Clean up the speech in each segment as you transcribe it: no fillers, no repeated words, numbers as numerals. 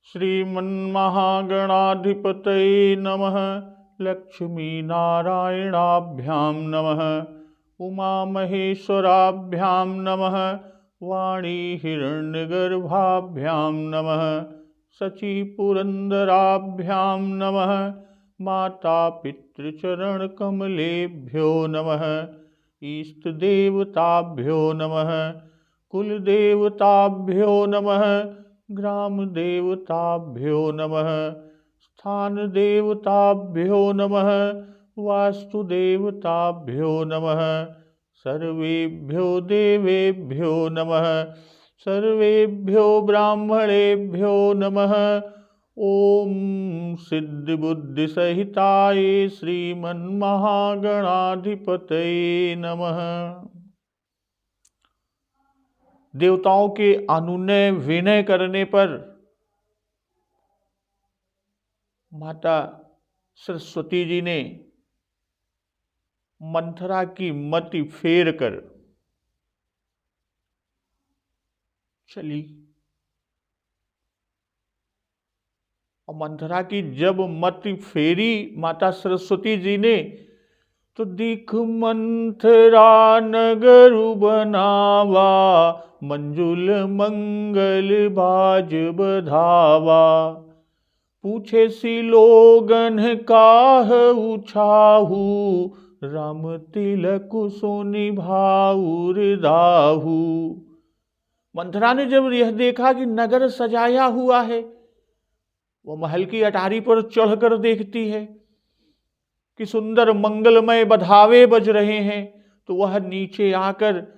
श्रीमन्महागणाधिपतये नमः। लक्ष्मीनारायणाभ्यां नमः। उमामहेश्वराभ्यां नमः। वाणीहिरण्यगर्भाभ्यां नमः। शचीपुरन्दराभ्यां नमः। मातापितृचरणकमलेभ्यो नमः। इष्टदेवताभ्यो नमः। कुलदेवताभ्यो नमः। ग्रामदेवताभ्यो नमः। स्थानदेवताभ्यो नमः। वास्तुदेवताभ्यो नमः। सर्वेभ्यो देवेभ्यो नमः। सर्वेभ्यो ब्राह्मणेभ्यो नमः। ओम सिद्धिबुद्धिसहिताय श्रीमन्महागणाधिपतये नमः। देवताओं के अनुनय विनय करने पर माता सरस्वती जी ने मंथरा की मति फेर कर चली। और मंथरा की जब मति फेरी माता सरस्वती जी ने, तो दिख मंथरा नगर बनावा, मंजुल मंगल बाज बधावा। पूछे सी लोगन काह उछाहू, राम तिलक सो निभाऊ दाहू। मंथरा ने जब यह देखा कि नगर सजाया हुआ है, वो महल की अटारी पर चढ़कर देखती है कि सुंदर मंगलमय बधावे बज रहे हैं, तो वह नीचे आकर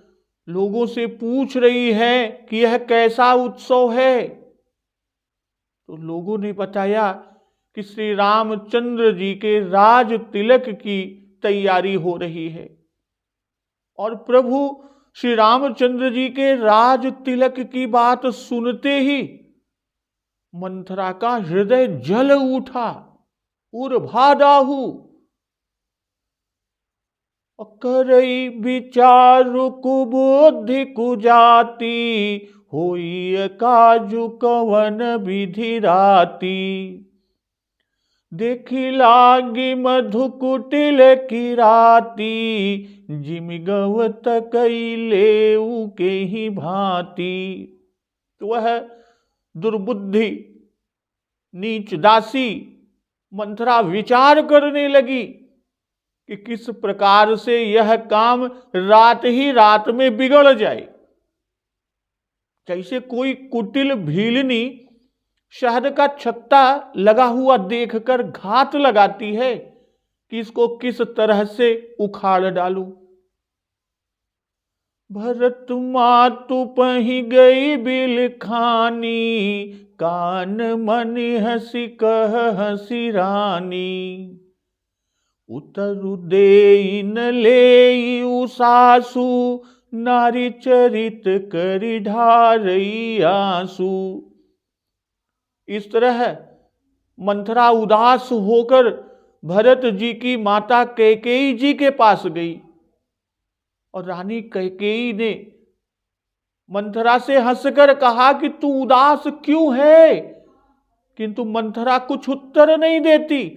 लोगों से पूछ रही है कि यह कैसा उत्सव है। तो लोगों ने बताया कि श्री रामचंद्र जी के राज तिलक की तैयारी हो रही है। और प्रभु श्री रामचंद्र जी के राज तिलक की बात सुनते ही मंथरा का हृदय जल उठा। उर्भादाहु करई विचारु कुबुद्धि कुजाति, होई काजु कवन विधि राती। देखी लागी मधु कुटिल की राती, जिमि गवत कैले के ही भांति। तो वह दुर्बुद्धि नीच दासी मंथरा विचार करने लगी कि किस प्रकार से यह काम रात ही रात में बिगड़ जाए। जैसे कोई कुटिल भीलनी शहद का छत्ता लगा हुआ देखकर घात लगाती है कि इसको किस तरह से उखाड़ डालूं। भरत मातु पही गई बिल खानी, कान मन हसी कह हसी रानी। उतरु दे न ले सासु, नारी चरित करी ढारई आंसू। इस तरह मंथरा उदास होकर भरत जी की माता कैकेयी जी के पास गई। और रानी कैकेयी ने मंथरा से हंसकर कहा कि तू उदास क्यों है। किंतु मंथरा कुछ उत्तर नहीं देती,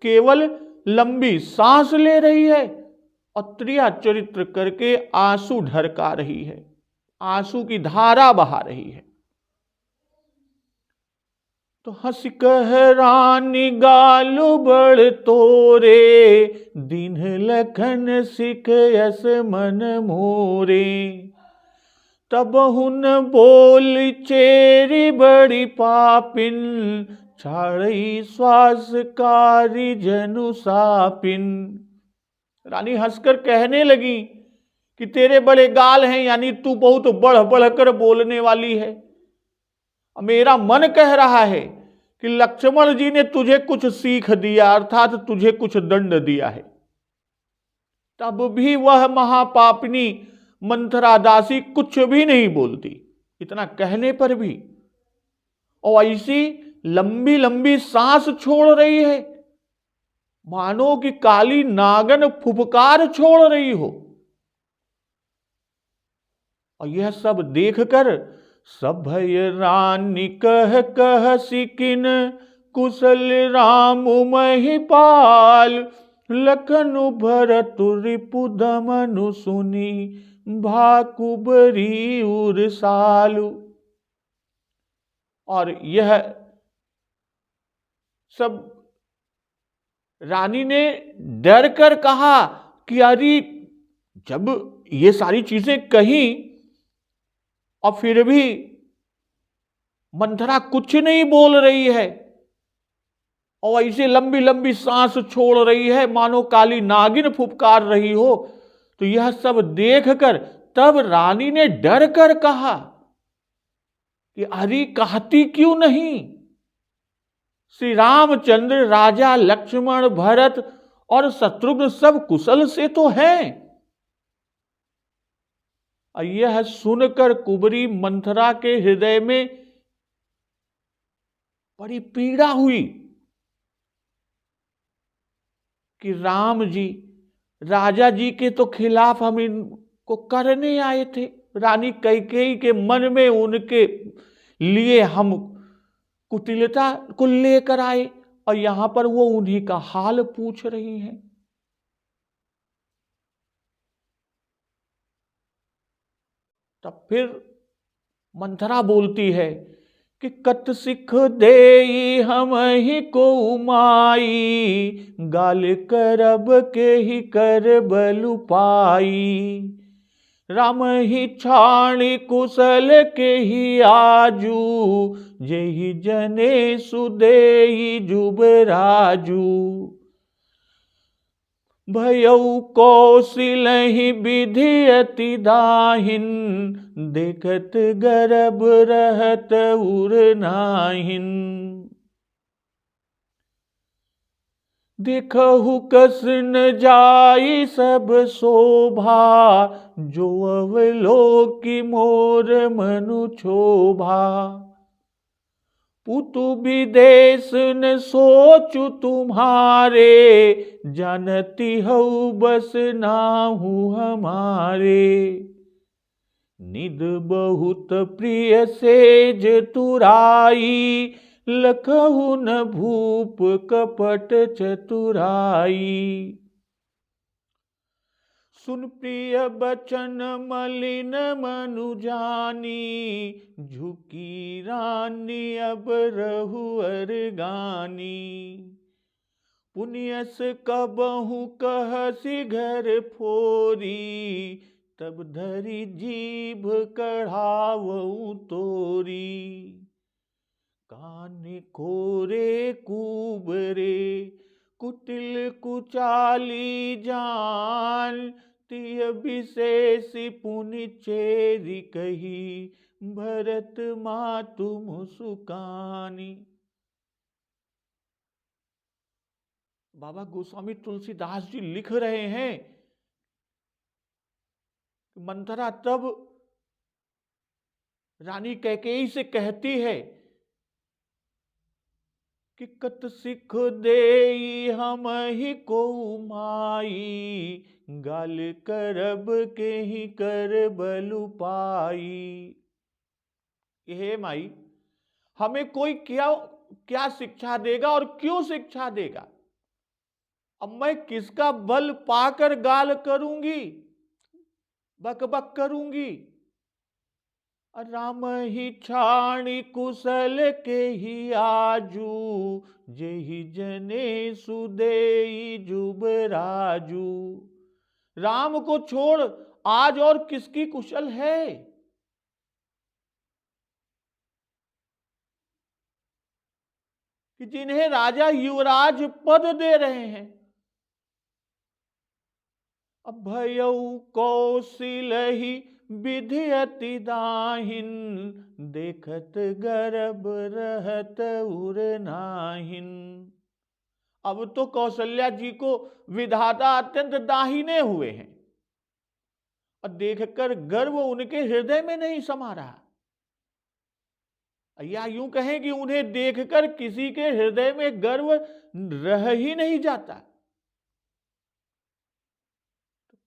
केवल लंबी सांस ले रही है और त्रिया चरित्र करके आंसू ढरका रही है, आंसू की धारा बहा रही है। तो हंस कह रानी गालु बड़ तोरे, दीन लखन सिख यस मन मोरे। तब हुन बोल चेरी बड़ी पापिन, छाड़ई श्वास कारी जनु सापिन। रानी हंसकर कहने लगी कि तेरे बड़े गाल हैं, यानी तू बहुत बढ़ बढ़कर बोलने वाली है। मेरा मन कह रहा है कि लक्ष्मण जी ने तुझे कुछ सीख दिया, अर्थात तुझे कुछ दंड दिया है। तब भी वह महापापिनी मंथरा दासी कुछ भी नहीं बोलती, इतना कहने पर भी। और ऐसी लंबी लंबी सांस छोड़ रही है, मानो कि काली नागन फुफकार छोड़ रही हो। और यह सब देखकर सभय रानी कह कह सिकिन कुशल राम महिपाल। लखनु भरत रिपुदमनु सुनी भाकुबरी उरसालु। और यह सब रानी ने डर कर कहा कि अरे जब ये सारी चीजें कही और फिर भी मंथरा कुछ नहीं बोल रही है और ऐसे लंबी लंबी सांस छोड़ रही है मानो काली नागिन फुफकार रही हो, तो यह सब देखकर तब रानी ने डर कर कहा कि अरे कहती क्यों नहीं। श्री रामचंद्र, राजा लक्ष्मण, भरत और शत्रुघ्न सब कुशल से तो हैं। और यह सुनकर कुबरी मंथरा के हृदय में बड़ी पीड़ा हुई कि राम जी, राजा जी के तो खिलाफ हम इनको करने आए थे। रानी कैकेयी के मन में उनके लिए हम कुटिलता को लेकर आए और यहां पर वो उन्हीं का हाल पूछ रही हैं। तब फिर मंथरा बोलती है कि कत सिख दे हम ही को माई, गाल करब के ही कर बलु पाई। राम ही छाणी कुशल के ही आजू, जेहि जने सुदेई जुबराजू। भयउ कौशिलहि विधि अति दाहिन, देखत गर्भ रहत उर नाहिन। देखहु कस न जाई सब शोभा, जो अवलोकि मोर मनु क्षोभा। पुतु विदेश न सोचु तुम्हारे, जानती हऊ बस नाहू हमारे। निद बहुत प्रिय सेज तुराई, लखहु न भूप कपट चतुराई। सुन प्रिय बचन मलिन मनु जानी, झुकी रानी अब रहु अरगानी। पुनियस कबहु कहसी घर फोरी, तब धरी जीभ कढ़ावऊ तोरी। कान खोरे कुबरे, कुटिल कुचाली जान। तिय विशेषी पुनि चेरी कही, भरत मातु मुसुकानी। बाबा गोस्वामी तुलसीदास जी लिख रहे हैं, मंथरा तब रानी कैकेयी से कहती है कि कत सिख देई हम ही को माई, गाल करब के ही कर बलु पाई। हे माई, हमें कोई क्या शिक्षा देगा और क्यों शिक्षा देगा। अब मैं किसका बल पाकर गाल करूंगी, बक बक करूंगी। राम ही छाणी कुशल के ही आजू, जेहि जने सुदेई जुबराजू। राम को छोड़ आज और किसकी कुशल है। कि जिन्हें राजा युवराज पद दे रहे हैं। अब भयउ कौशिलहि विधि अति दाहिन, देखत गर्भ रहत उर नाहिन। अब तो कौशल्या जी को विधाता अत्यंत दाहिने हुए हैं और देखकर गर्व उनके हृदय में नहीं समा रहा, या यूं कहें कि उन्हें देखकर किसी के हृदय में गर्व रह ही नहीं जाता।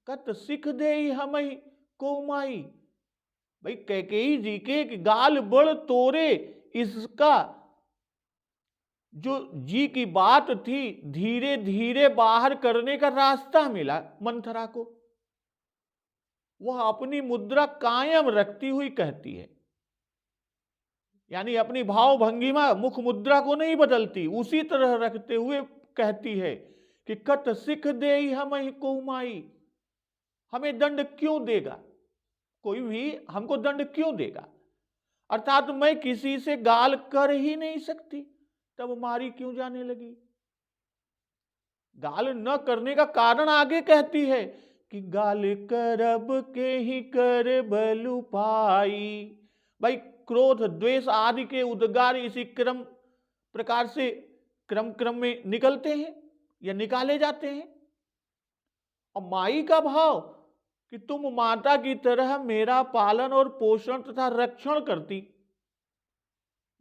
कत सिख देई हमहि को माई, भाई कैकेयी जी के गाल बड़ तोरे, इसका जो जी की बात थी धीरे धीरे बाहर करने का रास्ता मिला मंथरा को। वह अपनी मुद्रा कायम रखती हुई कहती है, यानी अपनी भाव भंगिमा मुख मुद्रा को नहीं बदलती, उसी तरह रखते हुए कहती है कि कत सिख दे हम को माई, हमें दंड क्यों देगा, कोई भी हमको दंड क्यों देगा, अर्थात मैं किसी से गाल कर ही नहीं सकती, तब मारी क्यों जाने लगी। गाल न करने का कारण आगे कहती है कि गाल करब के ही कर बलु पाई। भाई क्रोध द्वेष आदि के उद्गार इसी प्रकार से क्रम में निकलते हैं या निकाले जाते हैं। और माई का भाव कि तुम माता की तरह मेरा पालन और पोषण तथा रक्षण करती,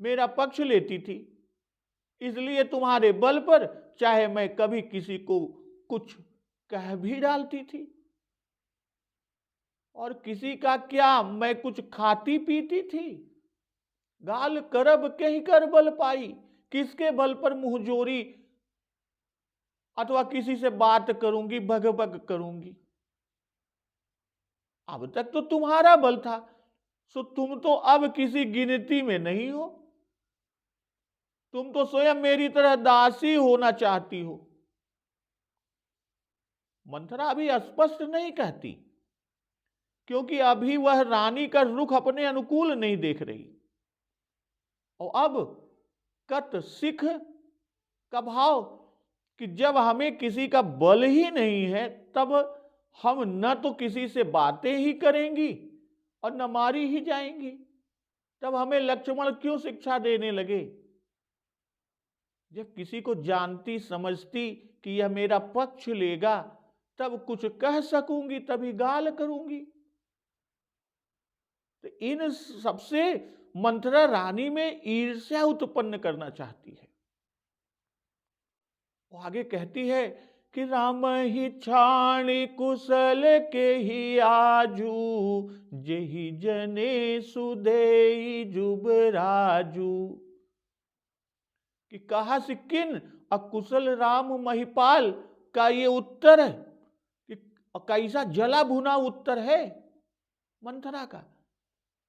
मेरा पक्ष लेती थी, इसलिए तुम्हारे बल पर चाहे मैं कभी किसी को कुछ कह भी डालती थी, और किसी का क्या मैं कुछ खाती पीती थी। गाल करब कहीं कर बल पाई, किसके बल पर मुंहजोरी अथवा किसी से बात करूंगी, भग भग करूंगी। अब तक तो तुम्हारा बल था, सो तुम तो अब किसी गिनती में नहीं हो, तुम तो स्वयं मेरी तरह दासी होना चाहती हो। मंथरा अभी स्पष्ट नहीं कहती, क्योंकि अभी वह रानी का रुख अपने अनुकूल नहीं देख रही। और अब कत सिख का भाव कि जब हमें किसी का बल ही नहीं है, तब हम न तो किसी से बातें ही करेंगी और न मारी ही जाएंगी, तब हमें लक्ष्मण क्यों शिक्षा देने लगे। जब किसी को जानती समझती कि यह मेरा पक्ष लेगा, तब कुछ कह सकूंगी, तभी गाल करूंगी। तो इन सबसे मंथरा रानी में ईर्ष्या उत्पन्न करना चाहती है। वो आगे कहती है कि राम ही छाण कुशल के ही आजू, जेहि जने सुदेई जुबराजू। कि कहा सिक्किन अकुशल राम महिपाल का ये उत्तर है कि कैसा जला भुना उत्तर है मंथरा का।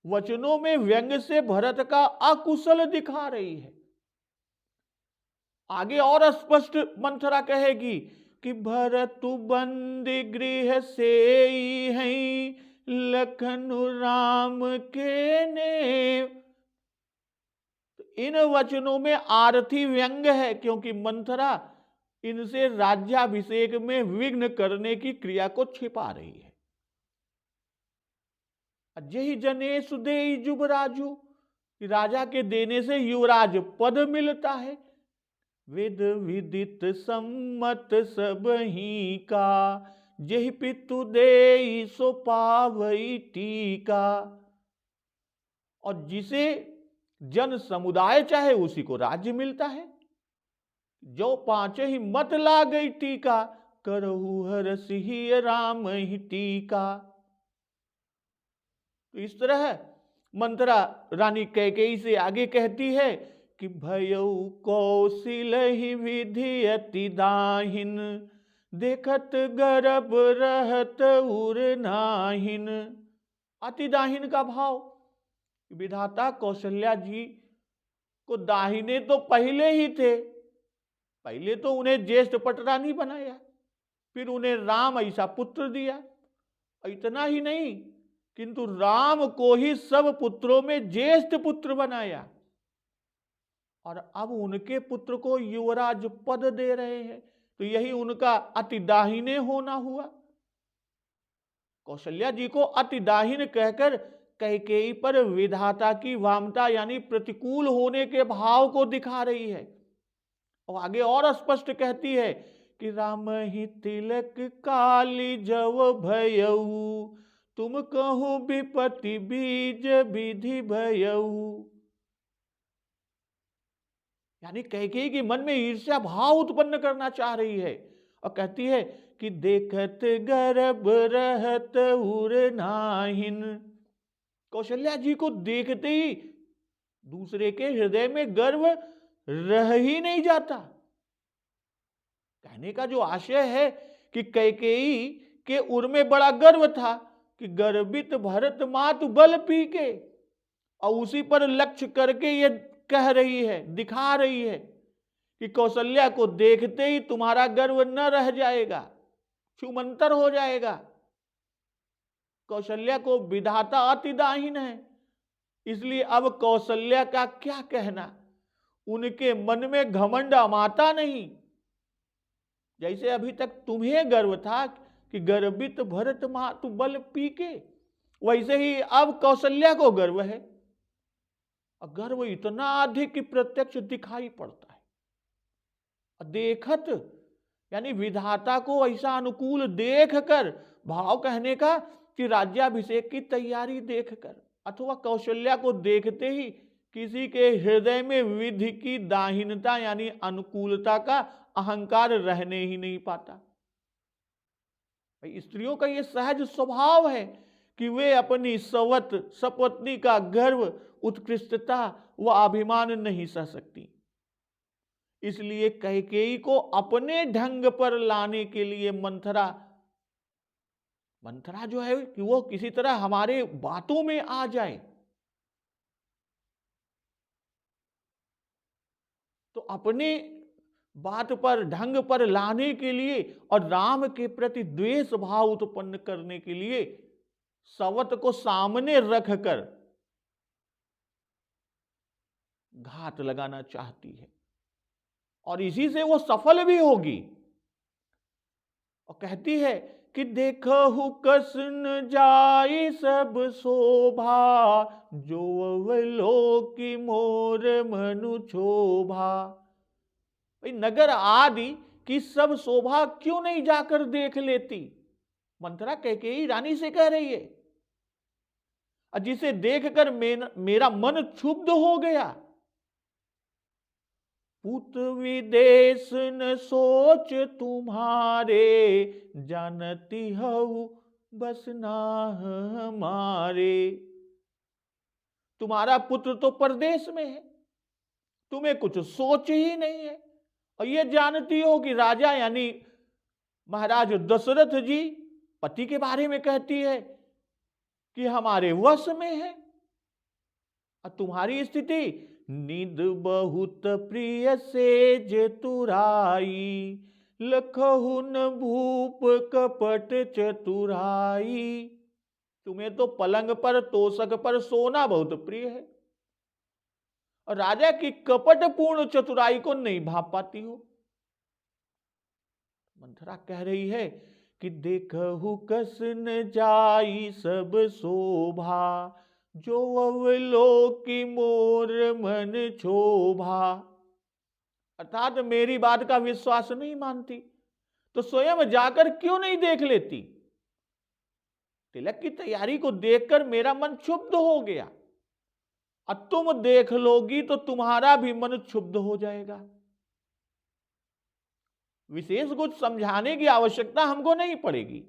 वचनों में व्यंग से भरत का अकुशल दिखा रही है। आगे और स्पष्ट मंथरा कहेगी कि भरत बंदी गृह से हैं, लखन राम के ने। इन वचनों में आरती व्यंग है, क्योंकि मंथरा इनसे राज्याभिषेक में विघ्न करने की क्रिया को छिपा रही है। जय जने सुदेई जुबराजू, राजा के देने से युवराज पद मिलता है। वेद विदित सम्मत सब ही का, जेहि पितु देई सो पावई टीका। और जिसे जन समुदाय चाहे उसी को राज्य मिलता है। जो पांच ही मत ला गई टीका, करहु हरसिहि राम ही टीका। तो इस तरह मंथरा रानी कैकेयी से आगे कहती है कि भयउ कौशिल ही विधि अति दाहिन, देखत गर्भ रहत उर नाहिन। अति दाहिन का भाव, विधाता कौशल्या जी को दाहिने तो पहले ही थे। पहले तो उन्हें ज्येष्ठ पटरानी बनाया, फिर उन्हें राम ऐसा पुत्र दिया। इतना ही नहीं, किंतु राम को ही सब पुत्रों में ज्येष्ठ पुत्र बनाया, और अब उनके पुत्र को युवराज पद दे रहे हैं। तो यही उनका अति दाहिने होना हुआ। कौशल्या जी को अति दाहिन कहकर कैकेयी पर विधाता की वामता यानी प्रतिकूल होने के भाव को दिखा रही है। और आगे और स्पष्ट कहती है कि राम ही तिलक काली जव भयऊ, तुम कहो विपत्ति बीज विधि भयऊ। यानी कैकेयी के मन में ईर्ष्या भाव उत्पन्न करना चाह रही है, और कहती है कि देखत गर्भ रहत उर नाहिन। कौशल्या जी को देखते ही दूसरे के हृदय में गर्व रह ही नहीं जाता। कहने का जो आशय है कि कैकेयी के उर में बड़ा गर्व था कि गर्वित भरत मातु बल पी के, और उसी पर लक्ष्य करके ये कह रही है, दिखा रही है कि कौशल्या को देखते ही तुम्हारा गर्व न रह जाएगा, छूमंतर हो जाएगा। कौशल्या को विधाता अतिदाहीन है, इसलिए अब कौशल्या का क्या कहना, उनके मन में घमंड अमाता नहीं। जैसे अभी तक तुम्हें गर्व था कि गर्वित भरत मातु बल पी के, वैसे ही अब कौशल्या को गर्व है, और गर्व इतना अधिक कि प्रत्यक्ष दिखाई पड़ता है। देखत यानी विधाता को ऐसा अनुकूल देखकर, भाव कहने का कि राज्याभिषेक की तैयारी देखकर, अथवा कौशल्या को देखते ही किसी के हृदय में विधि की दाहीनता यानी अनुकूलता का अहंकार रहने ही नहीं पाता। स्त्रियों का यह सहज स्वभाव है कि वे अपनी सवत सपत्नी का गर्व, उत्कृष्टता व अभिमान नहीं सह सकती। इसलिए कैकेयी को अपने ढंग पर लाने के लिए मंथरा जो है कि वो किसी तरह हमारे बातों में आ जाए, तो अपने बात पर ढंग पर लाने के लिए और राम के प्रति द्वेष भाव उत्पन्न करने के लिए सवत को सामने रखकर घात लगाना चाहती है, और इसी से वो सफल भी होगी। और कहती है कि देखहु कसन जाई सब शोभा, जो अवलोकि मोर मनु क्षोभा। भाई नगर आदि की सब शोभा क्यों नहीं जाकर देख लेती, मंथरा कैकेयी रानी से कह रही है, जिसे देखकर मेरा मन क्षुब्ध हो गया। पुत विदेश न सोच तुम्हारे, जानती हूं बस ना हमारे। तुम्हारा पुत्र तो परदेश में है, तुम्हें कुछ सोच ही नहीं है, और यह जानती हो कि राजा यानी महाराज दशरथ जी पति के बारे में कहती है कि हमारे वश में है। और तुम्हारी स्थिति निद बहुत प्रिय सेज तुराई, लखहु न भूप कपट चतुराई। तुम्हें तो पलंग पर तोषक पर सोना बहुत प्रिय है, और राजा की कपटपूर्ण चतुराई को नहीं भाप पाती हो। मंथरा कह रही है कि देखहु कसन जाई सब शोभा, जो अवलोकि मोर मन क्षोभा। अर्थात मेरी बात का विश्वास नहीं मानती तो स्वयं जाकर क्यों नहीं देख लेती। तिलक की तैयारी को देखकर मेरा मन क्षुब्ध हो गया, और तुम देख लोगी तो तुम्हारा भी मन क्षुब्ध हो जाएगा। विशेष कुछ समझाने की आवश्यकता हमको नहीं पड़ेगी।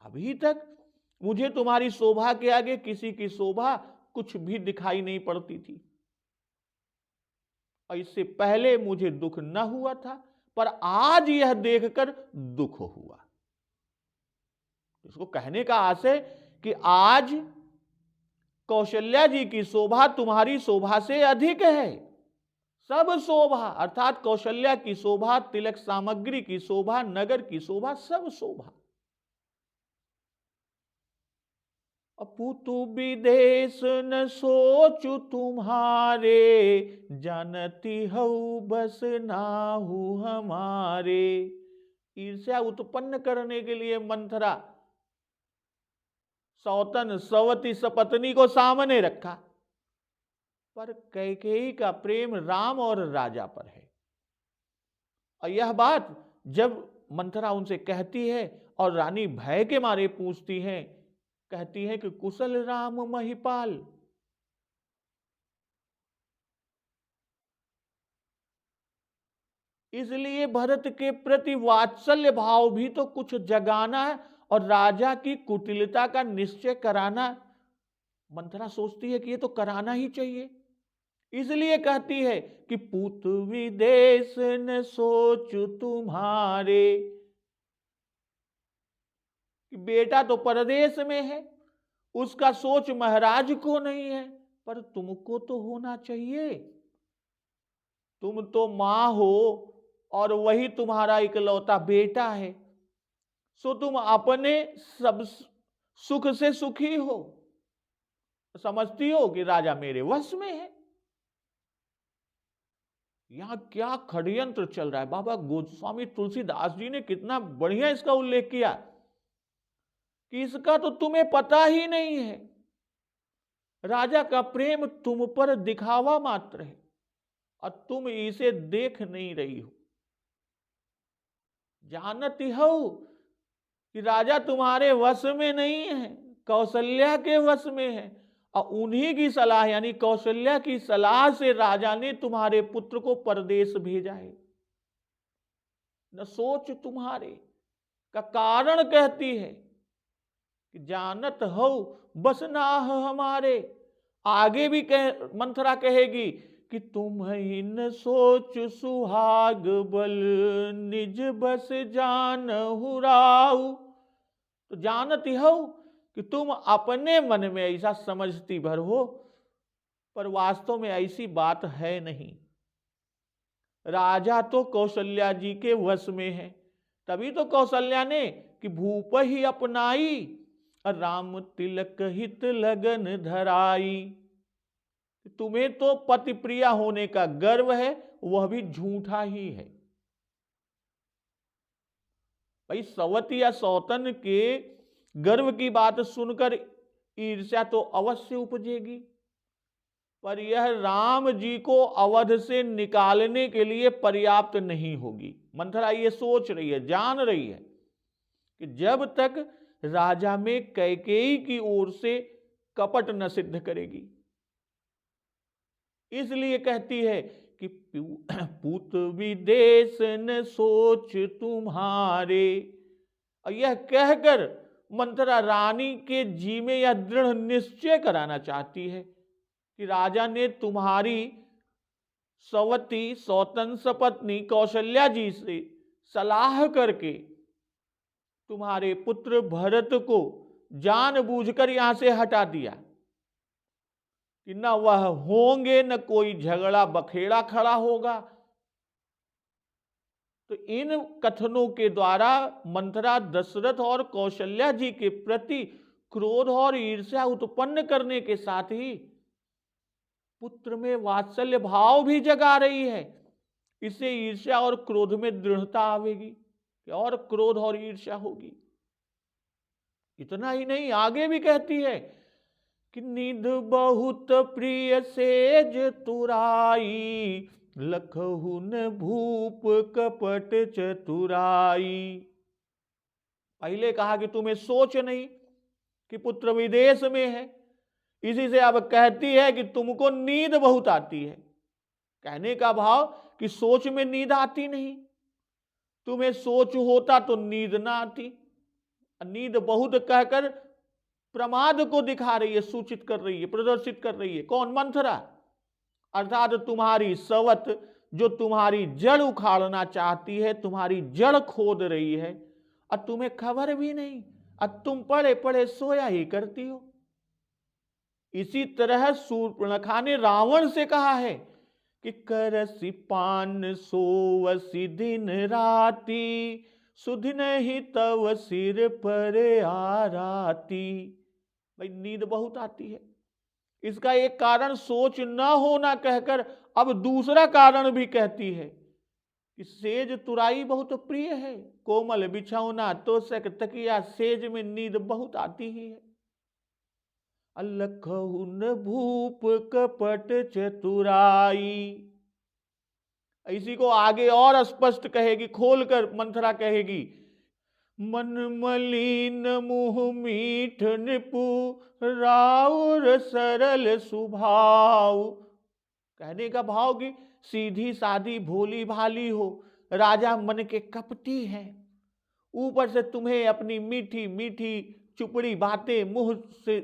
अभी तक मुझे तुम्हारी शोभा के आगे किसी की शोभा कुछ भी दिखाई नहीं पड़ती थी, और इससे पहले मुझे दुख न हुआ था, पर आज यह देखकर दुख हुआ। इसको कहने का आशय कि आज कौशल्या जी की शोभा तुम्हारी शोभा से अधिक है। सब शोभा अर्थात कौशल्या की शोभा, तिलक सामग्री की शोभा, नगर की शोभा, सब शोभा। अपुतु विदेश न सोचु तुम्हारे, जानती हऊ बस नाहु हमारे। ईर्ष्या उत्पन्न करने के लिए मंथरा सौतन सवती सपत्नी को सामने रखा, पर कैकेयी का प्रेम राम और राजा पर है। और यह बात जब मंथरा उनसे कहती है और रानी भय के मारे पूछती है, कहती है कि कुशल राम महिपाल। इसलिए भरत के प्रति वात्सल्य भाव भी तो कुछ जगाना है, और राजा की कुटिलता का निश्चय कराना मंथरा सोचती है कि ये तो कराना ही चाहिए। इसलिए कहती है कि पूत विदेश न सोच तुम्हारे, कि बेटा तो परदेश में है, उसका सोच महाराज को नहीं है, पर तुमको तो होना चाहिए। तुम तो मां हो और वही तुम्हारा इकलौता बेटा है, सो तुम अपने सब सुख से सुखी हो। समझती हो कि राजा मेरे वश में है। यहां क्या षड्यंत्र चल रहा है। बाबा गोस्वामी तुलसीदास जी ने कितना बढ़िया इसका उल्लेख किया कि इसका तो तुम्हें पता ही नहीं है। राजा का प्रेम तुम पर दिखावा मात्र है और तुम इसे देख नहीं रही हो। जानती हो कि राजा तुम्हारे वश में नहीं है, कौशल्या के वश में है, और उन्हीं की सलाह यानी कौशल्या की सलाह से राजा ने तुम्हारे पुत्र को परदेश भेजा है। न सोच तुम्हारे का कारण कहती है कि जानत हो बस नाह हमारे। आगे भी मंथरा कहेगी कि तुम ही न सोच सुहाग बल निज बस जान हुराऊ। तो जानती हो कि तुम अपने मन में ऐसा समझती भर हो, पर वास्तव में ऐसी बात है नहीं। राजा तो कौशल्या जी के वश में है, तभी तो कौशल्या ने कि भूप ही अपनाई राम तिलक हित लगन धराई। तुम्हें तो पति प्रिया होने का गर्व है, वह भी झूठा ही है। भाई सवती या सौतन के गर्व की बात सुनकर ईर्ष्या तो अवश्य उपजेगी, पर यह राम जी को अवध से निकालने के लिए पर्याप्त नहीं होगी। मंथरा ये सोच रही है, जान रही है कि जब तक राजा में कैकेयी की ओर से कपट न सिद्ध करेगी, इसलिए कहती है कि पूत विदेश न सोच तुम्हारे। और यह कहकर मंथरा रानी के जी में यह दृढ़ निश्चय कराना चाहती है कि राजा ने तुम्हारी सवती सौतन सपत्नी कौशल्या जी से सलाह करके तुम्हारे पुत्र भरत को जानबूझकर यहां से हटा दिया कि न वह होंगे, न कोई झगड़ा बखेड़ा खड़ा होगा। तो इन कथनों के द्वारा मंथरा दशरथ और कौशल्या जी के प्रति क्रोध और ईर्ष्या उत्पन्न करने के साथ ही पुत्र में वात्सल्य भाव भी जगा रही है। इससे ईर्ष्या और क्रोध में दृढ़ता आवेगी और क्रोध और ईर्ष्या होगी। इतना ही नहीं, आगे भी कहती है कि निध बहुत प्रिय सेज तुराई लखहुन भूप कपट चतुराई। पहले कहा कि तुम्हें सोच नहीं कि पुत्र विदेश में है, इसी से अब कहती है कि तुमको नींद बहुत आती है। कहने का भाव कि सोच में नींद आती नहीं, तुम्हें सोच होता तो नींद ना आती। नींद बहुत कहकर प्रमाद को दिखा रही है, सूचित कर रही है, प्रदर्शित कर रही है। कौन? मंथरा। अर्थात तुम्हारी सवत जो तुम्हारी जड़ उखाड़ना चाहती है, तुम्हारी जड़ खोद रही है, और तुम्हें खबर भी नहीं, और तुम पड़े पड़े सोया ही करती हो। इसी तरह शूर्पणखा ने रावण से कहा है कि करसी पान सोवसी दिन राती सुधिन ही तव सिर पर आराती। भाई नींद बहुत आती है, इसका एक कारण सोच न होना कहकर अब दूसरा कारण भी कहती है कि सेज तुराई बहुत प्रिय है। कोमल बिछौना तोषक तकिया सेज में नींद बहुत आती ही है। अलखहुन भूप कपट चतुराई। इसी को आगे और स्पष्ट कहेगी, खोलकर मंथरा कहेगी, मन मलिन मुह मीठ निपु राउर सरल सुभाव। कहने का भाव कि सीधी सादी भोली भाली हो, राजा मन के कपटी हैं, ऊपर से तुम्हें अपनी मीठी मीठी चुपड़ी बातें, मुंह से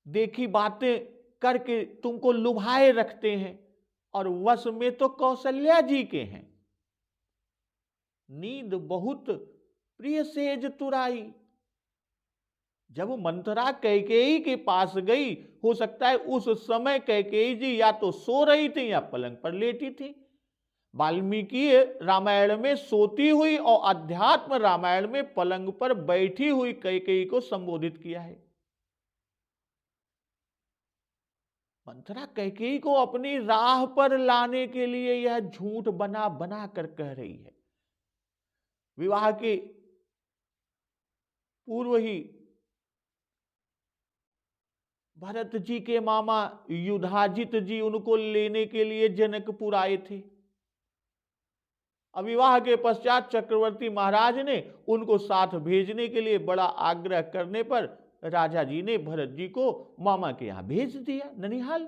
देखी बातें करके तुमको लुभाए रखते हैं, और वश में तो कौशल्या जी के हैं। नींद बहुत प्रिय सेज तुराई। जब मंथरा कैकेयी के पास गई, हो सकता है उस समय कैकेयी जी या तो सो रही थी या पलंग पर लेटी थी। वाल्मीकि रामायण में सोती हुई और अध्यात्म रामायण में पलंग पर बैठी हुई कैकेयी को संबोधित किया है। मंथरा कैकेयी को अपनी राह पर लाने के लिए यह झूठ बना बना कर कह रही है। विवाह के पूर्व ही भरत जी के मामा युधाजित जी उनको लेने के लिए जनकपुर आए थे। विवाह के पश्चात चक्रवर्ती महाराज ने उनको साथ भेजने के लिए बड़ा आग्रह करने पर राजा जी ने भरत जी को मामा के यहां भेज दिया, ननिहाल।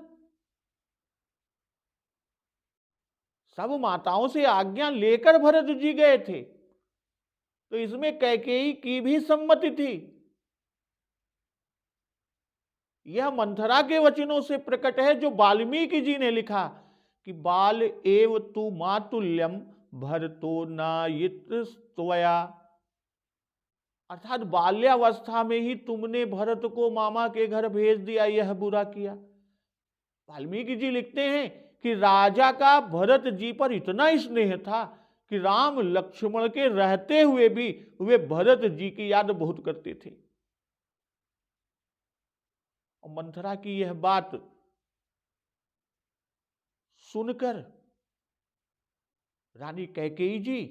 सब माताओं से आज्ञा लेकर भरत जी गए थे, तो इसमें कैकेयी की भी सम्मति थी। यह मंथरा के वचनों से प्रकट है जो वाल्मीकि जी ने लिखा कि बाल एव तु मातुल्यम भरतो नायित त्वया, अर्थात बाल्यावस्था में ही तुमने भरत को मामा के घर भेज दिया, यह बुरा किया। वाल्मीकि जी लिखते हैं कि राजा का भरत जी पर इतना स्नेह था कि राम लक्ष्मण के रहते हुए भी वे भरत जी की याद बहुत करते थे। और मंथरा की यह बात सुनकर रानी कैकेयी जी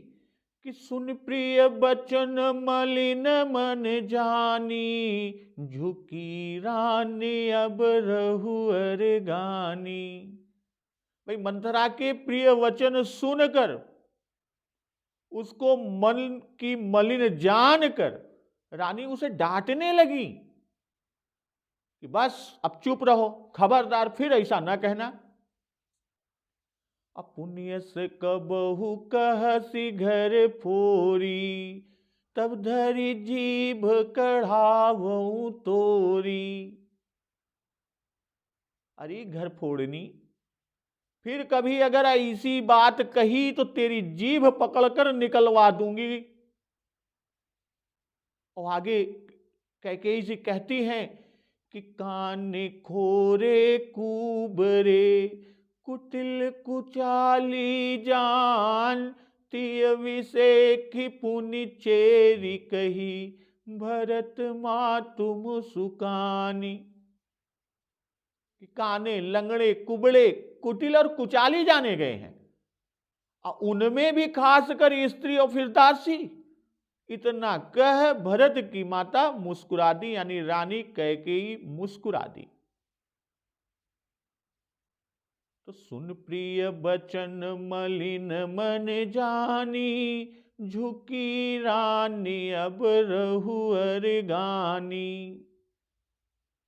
कि सुन प्रिय बचन मलिन मन जानी, झुकी रानी अब रहुअर गानी। भाई मंथरा के प्रिय वचन सुनकर, उसको मन की मलिन जानकर रानी उसे डांटने लगी कि बस अब चुप रहो, खबरदार फिर ऐसा न कहना। पुण्य से कबहू कहसी घर फोरी, तब धरी जीभ कढ़ावऊ तोरी। अरे घर फोड़नी, फिर कभी अगर ऐसी बात कही तो तेरी जीभ पकड़कर निकलवा दूंगी। और आगे कैकेयी जी कहती हैं कि काने खोरे कुबरे, कुटिल कुचाली जान, तिय विषे पुनि चेरी कही, भरत मातुम सुकानी। काने, लंगड़े, कुबड़े, कुटिल और कुचाली जाने गए हैं, और उनमें भी खासकर स्त्री और फिर दासी। इतना कह भरत की माता मुस्कुरा दी, यानी रानी कैकेयी मुस्कुरा दी। तो सुन प्रिय बचन मलिन मन जानी, झुकी रानी अब रहुअर गानी।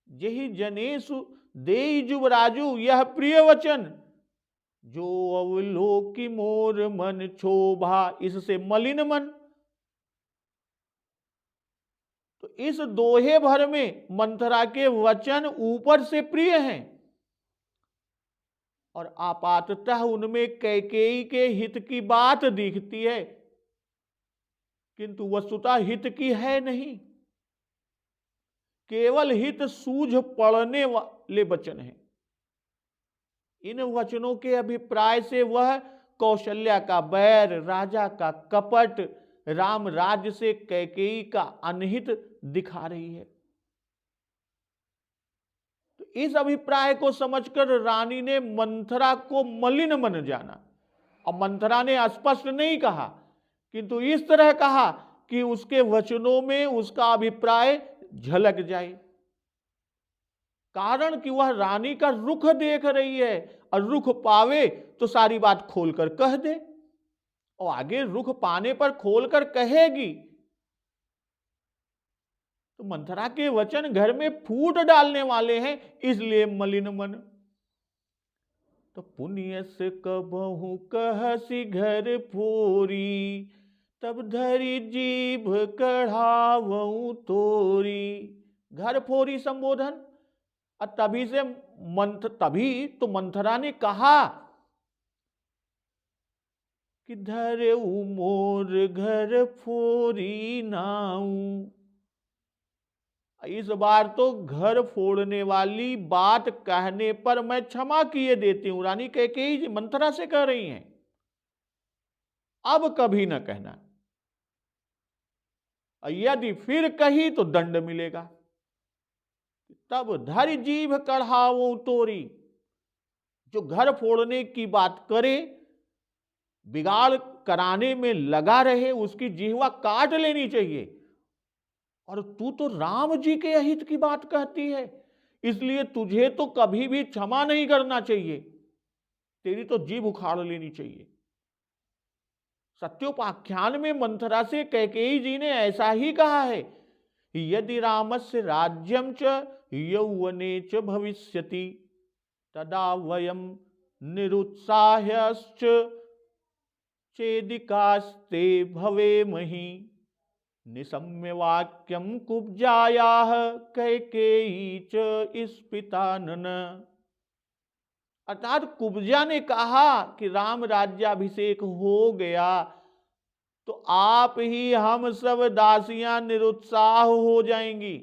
यही जनेसु देई जुबराजु, यह प्रिय वचन जो अवलोकी मोर मन क्षोभा, इससे मलिन मन। तो इस दोहे भर में मंथरा के वचन ऊपर से प्रिय हैं, और आपाततः उनमें कैकेयी के हित की बात दिखती है, किंतु वस्तुतः हित की है नहीं, केवल हित सूझ पड़ने वाले वचन हैं। इन वचनों के अभिप्राय से वह कौशल्या का बैर, राजा का कपट, राम राज्य से कैकेयी का अनहित दिखा रही है। तो इस अभिप्राय को समझकर रानी ने मंथरा को मलिन मन जाना, और मंथरा ने स्पष्ट नहीं कहा, किंतु इस तरह कहा कि उसके वचनों में उसका अभिप्राय झलक जाए। कारण कि वह रानी का रुख देख रही है, और रुख पावे तो सारी बात खोलकर कह दे, और आगे रुख पाने पर खोलकर कहेगी। तो मंथरा के वचन घर में फूट डालने वाले हैं, इसलिए मलिन मन। तो पुण्य से कबहू कहसी घर फोरी, तब धरी जीभ कढ़ावऊ तोरी। घर फोरी संबोधन। और तभी तो मंथरा ने कहा कि धरेऊ मोर घर फोरी नाऊ। इस बार तो घर फोड़ने वाली बात कहने पर मैं क्षमा किए देती हूं। रानी कैकेयी जी मंथरा से कह रही हैं, अब कभी न कहना, यदि फिर कही तो दंड मिलेगा। तब धर जीभ कढ़ावो तोरी। जो घर फोड़ने की बात करे, बिगाड़ कराने में लगा रहे, उसकी जीवा काट लेनी चाहिए। और तू तो राम जी के अहित की बात कहती है, इसलिए तुझे तो कभी भी क्षमा नहीं करना चाहिए, तेरी तो जीभ उखाड़ लेनी चाहिए। सत्योपाख्यान में मंथरा से कैकेयी जी ने ऐसा ही कहा है, यदि रामस्य राज्यम च यौवने च भविष्यति तदा वयम निरुत्साह्यश्च चेदिकास्ते भवेमहि। निशम्य वाक्यम कुब्जायाः कैकेयी च स्फीतानन। अर्थात कुब्जा ने कहा कि राम राज्याभिषेक हो गया तो आप ही हम सब दासियां निरुत्साह हो जाएंगी।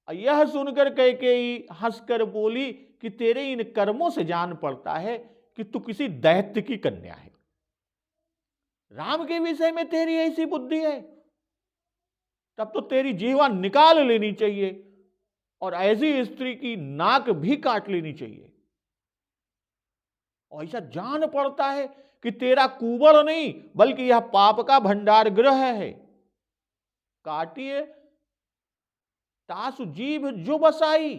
यह सुनकर कैकेयी हंसकर बोली कि तेरे इन कर्मों से जान पड़ता है कि तू किसी दैत्य की कन्या है। राम के विषय में तेरी ऐसी बुद्धि है, तब तो तेरी जीवा निकाल लेनी चाहिए और ऐसी स्त्री की नाक भी काट लेनी चाहिए। और ऐसा जान पड़ता है कि तेरा कुंवर नहीं बल्कि यह पाप का भंडार गृह है। काटिए तासु जीभ जो बसाई।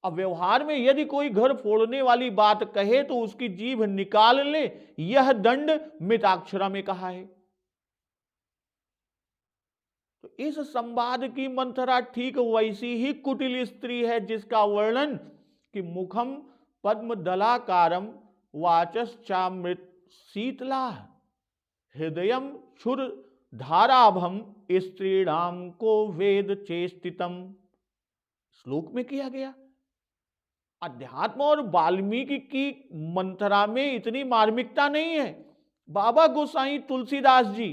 अब व्यवहार में यदि कोई घर फोड़ने वाली बात कहे तो उसकी जीभ निकाल ले, यह दंड मिताक्षरा में कहा है। तो इस संवाद की मंथरा ठीक वैसी ही कुटिल स्त्री है जिसका वर्णन कि मुखम पद्मदलाकारम वाचश्चामृत शीतला हृदयम क्षुर धाराभम स्त्रीणाम को वेद चेष्टितम श्लोक में किया गया। अध्यात्म और वाल्मीकि की मंथरा में इतनी मार्मिकता नहीं है। बाबा गोसाई तुलसीदास जी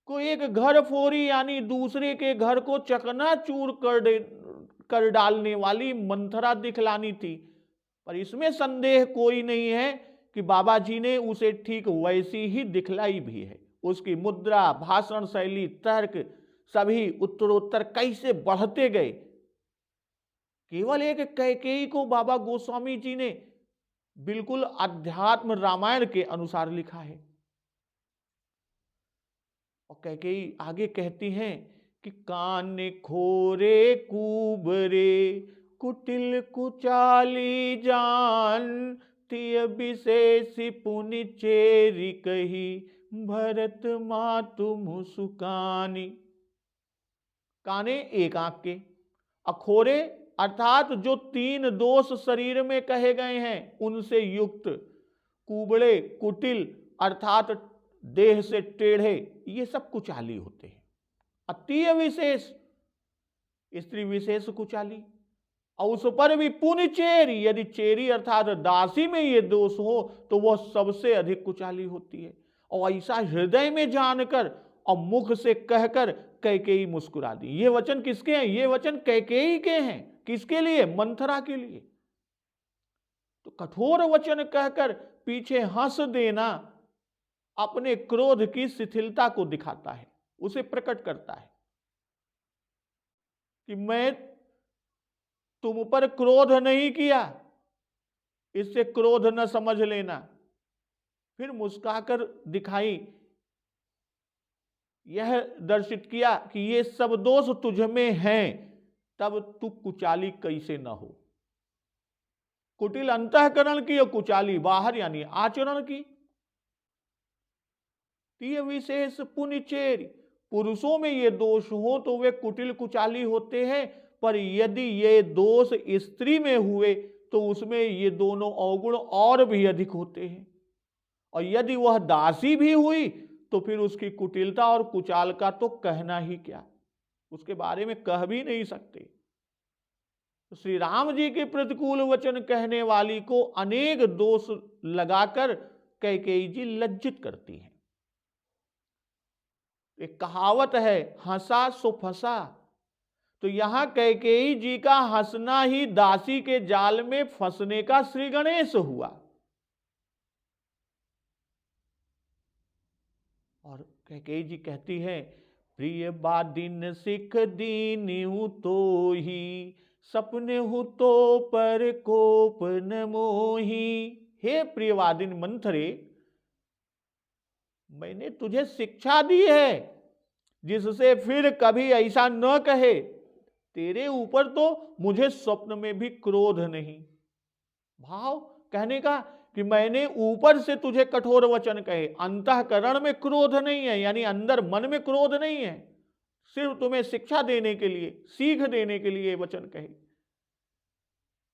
को एक घर फोरी यानी दूसरे के घर को चकनाचूर कर डालने वाली मंथरा दिखलानी थी, पर इसमें संदेह कोई नहीं है कि बाबा जी ने उसे ठीक वैसी ही दिखलाई भी है। उसकी मुद्रा, भाषण शैली, तर्क सभी उत्तरोत्तर कैसे बढ़ते गए। केवल एक कैकेयी को बाबा गोस्वामी जी ने बिल्कुल अध्यात्म रामायण के अनुसार लिखा है। और कैकेयी आगे कहती हैं कि कान खोरे कुबरे कुटिल कुचाली जान तिय विशेष पुनि चेरी कही भरत मातु मुसुकानी। काने एक आंख के, अखोरे अर्थात जो 3 दोष शरीर में कहे गए हैं उनसे युक्त, कुबड़े कुटिल अर्थात देह से टेढ़े, ये सब कुचाली होते हैं। अतीय विशेष स्त्री विशेष कुचाली, और उस पर भी पुण्य चेरी, यदि चेरी अर्थात दासी में ये दोष हो तो वह सबसे अधिक कुचाली होती है। और ऐसा हृदय में जानकर और मुख से कहकर कैकेयी मुस्कुरा दी। ये वचन किसके हैं? ये वचन कैकेयी के हैं। किसके लिए? मंथरा के लिए। तो कठोर वचन कहकर पीछे हंस देना अपने क्रोध की शिथिलता को दिखाता है, उसे प्रकट करता है कि मैं तुम पर क्रोध नहीं किया, इससे क्रोध न समझ लेना। फिर मुस्कुराकर दिखाई, यह दर्शित किया कि ये सब दोष तुझ में हैं, तब तू कुचाली कैसे न हो। कुटिल अंतःकरण की और कुचाली बाहर यानी आचरण की। तीय विशेष पुण्य चेरी, पुरुषों में ये दोष हो तो वे कुटिल कुचाली होते हैं, पर यदि ये दोष स्त्री में हुए तो उसमें ये दोनों अवगुण और भी अधिक होते हैं। और यदि वह दासी भी हुई तो फिर उसकी कुटिलता और कुचाल का तो कहना ही क्या, उसके बारे में कह भी नहीं सकते। श्री राम जी के प्रतिकूल वचन कहने वाली को अनेक दोष लगाकर कैकेयी जी लज्जित करती हैं। एक कहावत है, हंसा सो फंसा। तो यहां कैकेयी जी का हंसना ही दासी के जाल में फंसने का श्री गणेश हुआ। और कैकेयी जी कहती है, प्रिय बादिन सिख दीन्यु तो ही, सपने हु तो पर कोप न मोही। हे प्रियवादिन मंथरे, मैंने तुझे शिक्षा दी है जिससे फिर कभी ऐसा न कहे। तेरे ऊपर तो मुझे स्वप्न में भी क्रोध नहीं। भाव कहने का कि मैंने ऊपर से तुझे कठोर वचन कहे, अंतःकरण में क्रोध नहीं है, यानी अंदर मन में क्रोध नहीं है, सिर्फ तुम्हें शिक्षा देने के लिए, सीख देने के लिए वचन कहे।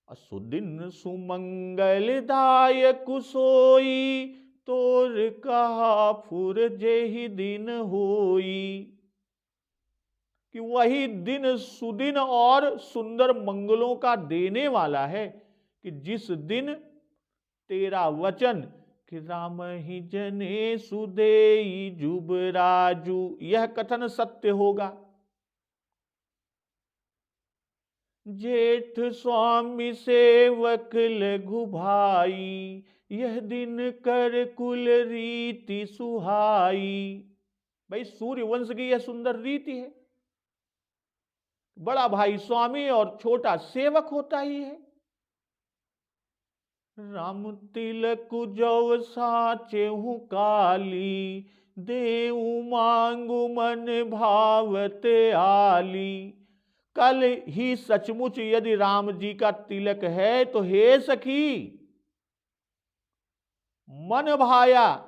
असुदिन सुमंगलदायक सोई, तोर कहा फुर जेहि दिन होई। कि वही दिन सुदिन और सुंदर मंगलों का देने वाला है कि जिस दिन तेरा वचन कि राम ही जने सुदेई जुबराजू, यह कथन सत्य होगा। जेठ स्वामी सेवक लघु भाई, यह दिन कर कुल रीति सुहाई। भाई सूर्य वंश की यह सुंदर रीति है, बड़ा भाई स्वामी और छोटा सेवक होता ही है। राम तिलक जव साचे हूँ काली, देऊ मांगू मन भावत आली। कल ही सचमुच यदि राम जी का तिलक है तो हे सखी, मन भाया,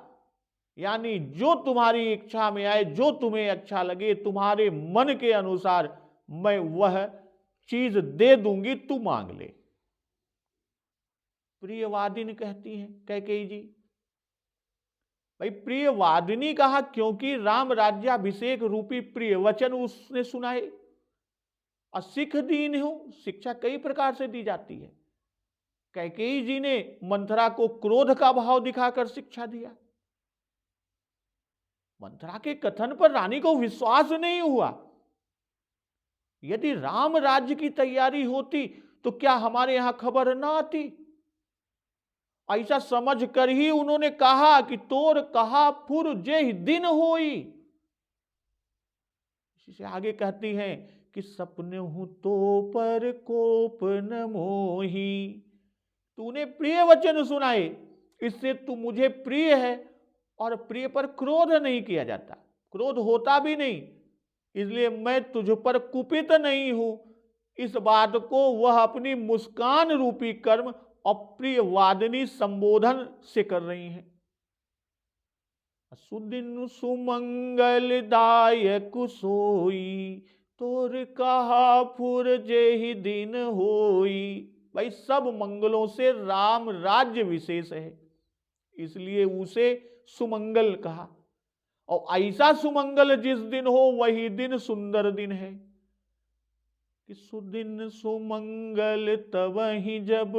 यानी जो तुम्हारी इच्छा में आए, जो तुम्हें अच्छा लगे, तुम्हारे मन के अनुसार मैं वह चीज दे दूंगी, तू मांग ले। प्रियवादिनी कहती हैं कैकेयी जी। भाई प्रियवादिनी कहा क्योंकि राम राज्याभिषेक रूपी प्रिय वचन उसने सुनाए। और सिख दीन हूं, शिक्षा कई प्रकार से दी जाती है। कैकेयी जी ने मंथरा को क्रोध का भाव दिखाकर शिक्षा दिया। मंथरा के कथन पर रानी को विश्वास नहीं हुआ। यदि राम राज्य की तैयारी होती तो क्या हमारे यहां खबर ना आती। ऐसा समझ कर ही उन्होंने कहा कि तोर कहा फुर जेहि दिन होई। इसी से आगे कहती हैं कि सपने हूं तो पर कोप न मोही। तूने प्रिय वचन सुनाए, इससे तू मुझे प्रिय है और प्रिय पर क्रोध नहीं किया जाता, क्रोध होता भी नहीं, इसलिए मैं तुझ पर कुपित नहीं हूं। इस बात को वह अपनी मुस्कान रूपी कर्म अप्रियवादिनी संबोधन से कर रही हैं। सुदिन सुमंगलदायक सोई, तोर कहा फुर जेहि दिन होई। भाई सब मंगलों से राम राज्य विशेष है, इसलिए उसे सुमंगल कहा। और ऐसा सुमंगल जिस दिन हो वही दिन सुंदर दिन है। कि सुदिन सुमंगल तब ही जब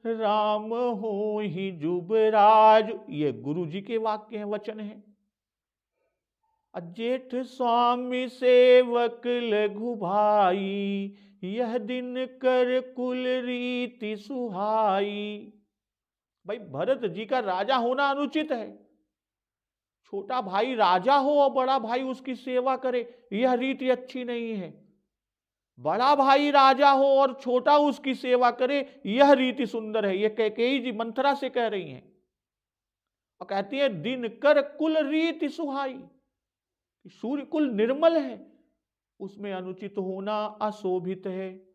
राम हो ही जुबराज। ये गुरु जी के वाक्य हैं, वचन हैं। जेठ स्वामी सेवक लघु भाई, यह दिन कर कुल रीति सुहाई। भाई भरत जी का राजा होना अनुचित है। छोटा भाई राजा हो और बड़ा भाई उसकी सेवा करे, यह रीति अच्छी नहीं है। बड़ा भाई राजा हो और छोटा उसकी सेवा करे, यह रीति सुंदर है। यह कैकेयी जी मंथरा से कह रही हैं और कहती है दिन कर कुल रीति सुहाई। सूर्य कुल निर्मल है, उसमें अनुचित होना अशोभित है।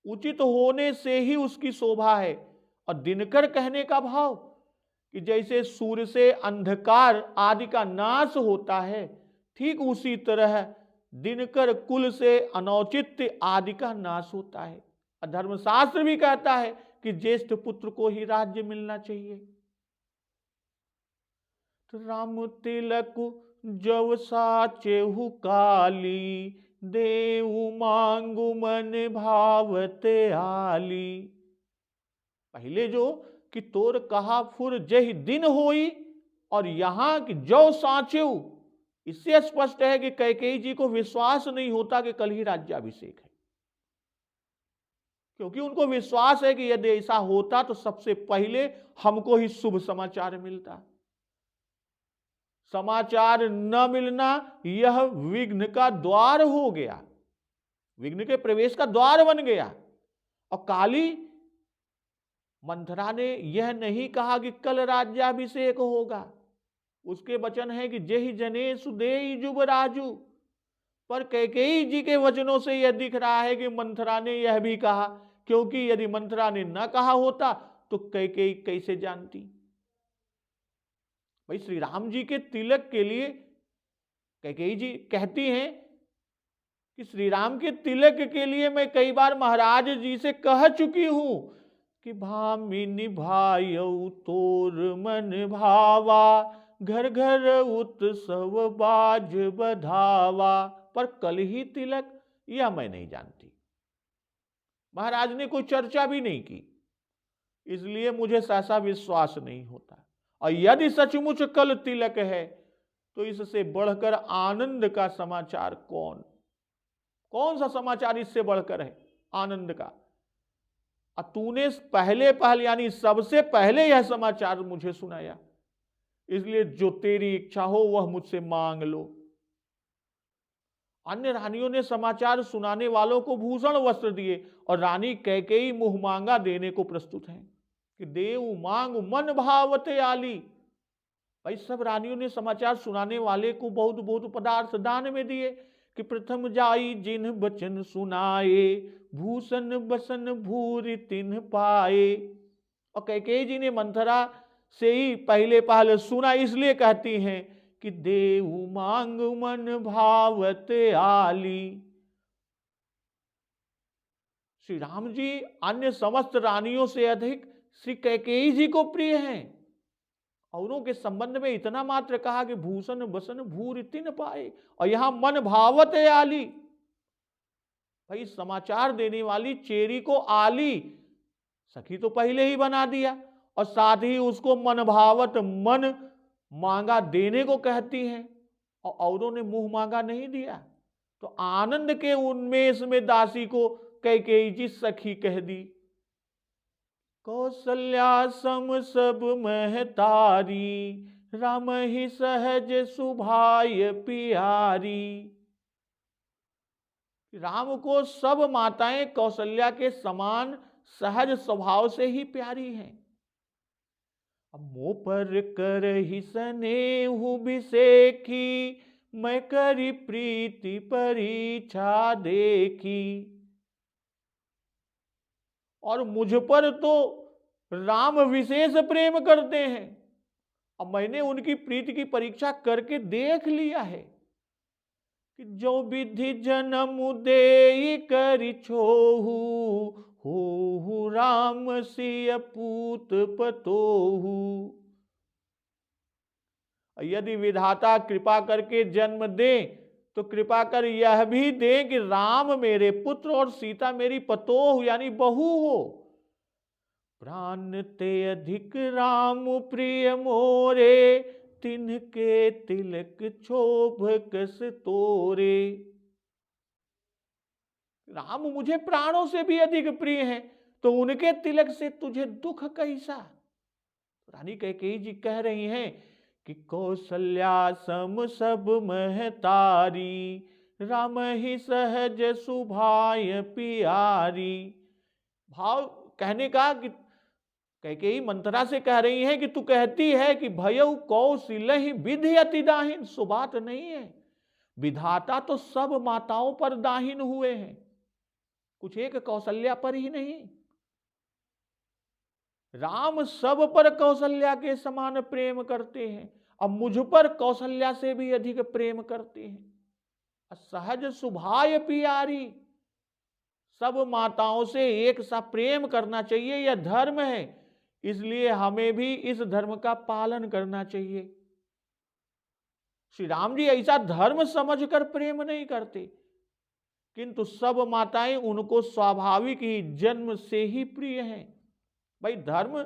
उचित होने से ही उसकी शोभा है। और दिनकर कहने का भाव कि जैसे सूर्य से अंधकार आदि का नाश होता है, ठीक उसी तरह दिनकर कुल से अनौचित्य आदि का नाश होता है। धर्मशास्त्र भी कहता है कि ज्येष्ठ पुत्र को ही राज्य मिलना चाहिए। तो राम तिलक जव साचेहु काली, देऊ मांगु मन भावते आली। पहले जो कि तोर कहा फुर जहि दिन होई, और यहां कि जो साचेऊ, इससे स्पष्ट है कि कैकेयी जी को विश्वास नहीं होता कि कल ही राज्याभिषेक है, क्योंकि उनको विश्वास है कि यदि ऐसा होता तो सबसे पहले हमको ही शुभ समाचार मिलता। समाचार न मिलना यह विघ्न का द्वार हो गया, विघ्न के प्रवेश का द्वार बन गया। और काली मंथरा ने यह नहीं कहा कि कल राज्याभिषेक होगा, उसके वचन है कि जेहि जनेषु देई जुबराजु। पर कैकेयी जी के वचनों से यह दिख रहा है कि मंथरा ने यह भी कहा, क्योंकि यदि मंथरा ने न कहा होता तो कैकेयी कैसे जानती। भाई श्री राम जी के तिलक के लिए कैकेयी जी कहती हैं कि श्री राम के तिलक के लिए मैं कई बार महाराज जी से कह चुकी हूं कि भामिनी भायऊ तोर मन भावा, घर घर उत्सव बाज बधावा। पर कल ही तिलक, यह मैं नहीं जानती। महाराज ने कोई चर्चा भी नहीं की, इसलिए मुझे सहसा विश्वास नहीं होता। और यदि सचमुच कल तिलक है तो इससे बढ़कर आनंद का समाचार कौन सा समाचार इससे बढ़कर है आनंद का। और तूने पहले यानी सबसे पहले यह समाचार मुझे सुनाया, इसलिए जो तेरी इच्छा हो वह मुझसे मांग लो। अन्य रानियों ने समाचार सुनाने वालों को भूषण वस्त्र दिए, और रानी कैकेयी मुंह मांगा देने को प्रस्तुत है कि देऊ मांग मन भावते आली। भाई सब रानियों ने समाचार सुनाने वाले को बहुत बहुत पदार्थ दान में दिए कि प्रथम जाई जिन बचन सुनाए, भूषण बसन भूरि तिन्ह पाए। और कैकेयी जी ने मंथरा से ही पहले सुना, इसलिए कहती हैं कि देऊ मांग मन भावत आली। श्री राम जी अन्य समस्त रानियों से अधिक श्री कैकेयी जी को प्रिय हैं। औरों के संबंध में इतना मात्र कहा कि भूषण बसन भूरि तिन्ह पाए, और यहां मन भावत आली। भाई समाचार देने वाली चेरी को आली सखी तो पहले ही बना दिया, और साथ ही उसको मन भावत मन मांगा देने को कहती हैं, और औरों ने मुंह मांगा नहीं दिया। तो आनंद के उन्मेष में दासी को कैकेयी जी सखी कह दी। कौशल्या सम सब महतारी, राम ही सहज सुभाय प्यारी। राम को सब माताएं कौशल्या के समान सहज स्वभाव से ही प्यारी हैं। मुँह पर कर ही स्नेहु बिसेखी, मैं करी प्रीति परीक्षा देखी। और मुझ पर तो राम विशेष प्रेम करते हैं, अब मैंने उनकी प्रीति की परीक्षा करके देख लिया है कि जो विधि जन्म दे करि छोहु, हो राम सिय पूत पतोहु। यदि विधाता कृपा करके जन्म दे तो कृपा कर यह भी दे कि राम मेरे पुत्र और सीता मेरी पतोह यानी बहू हो। प्राण ते अधिक राम प्रिय मोरे, तिनके तिलक क्षोभ कस तोरे। राम मुझे प्राणों से भी अधिक प्रिय हैं, तो उनके तिलक से तुझे दुख कैसा। रानी कैकेयी जी कह रही हैं कि कौशल्या सम सब महतारी, राम ही सहज सुभाय प्यारी। भाव कहने का कि कैकेयी मंथरा से कह रही है कि तू कहती है कि भयउ कौशलहि विधि अति दाहिन। सो बात नहीं है, विधाता तो सब माताओं पर दाहिन हुए हैं, कुछ एक कौशल्या पर ही नहीं। राम सब पर कौशल्या के समान प्रेम करते हैं, अब मुझ पर कौशल्या से भी अधिक प्रेम करते हैं। सहज सुभाय प्यारी, सब माताओं से एक सा प्रेम करना चाहिए, यह धर्म है, इसलिए हमें भी इस धर्म का पालन करना चाहिए। श्री राम जी ऐसा धर्म समझकर प्रेम नहीं करते, किंतु सब माताएं उनको स्वाभाविक ही जन्म से ही प्रिय हैं। भाई धर्म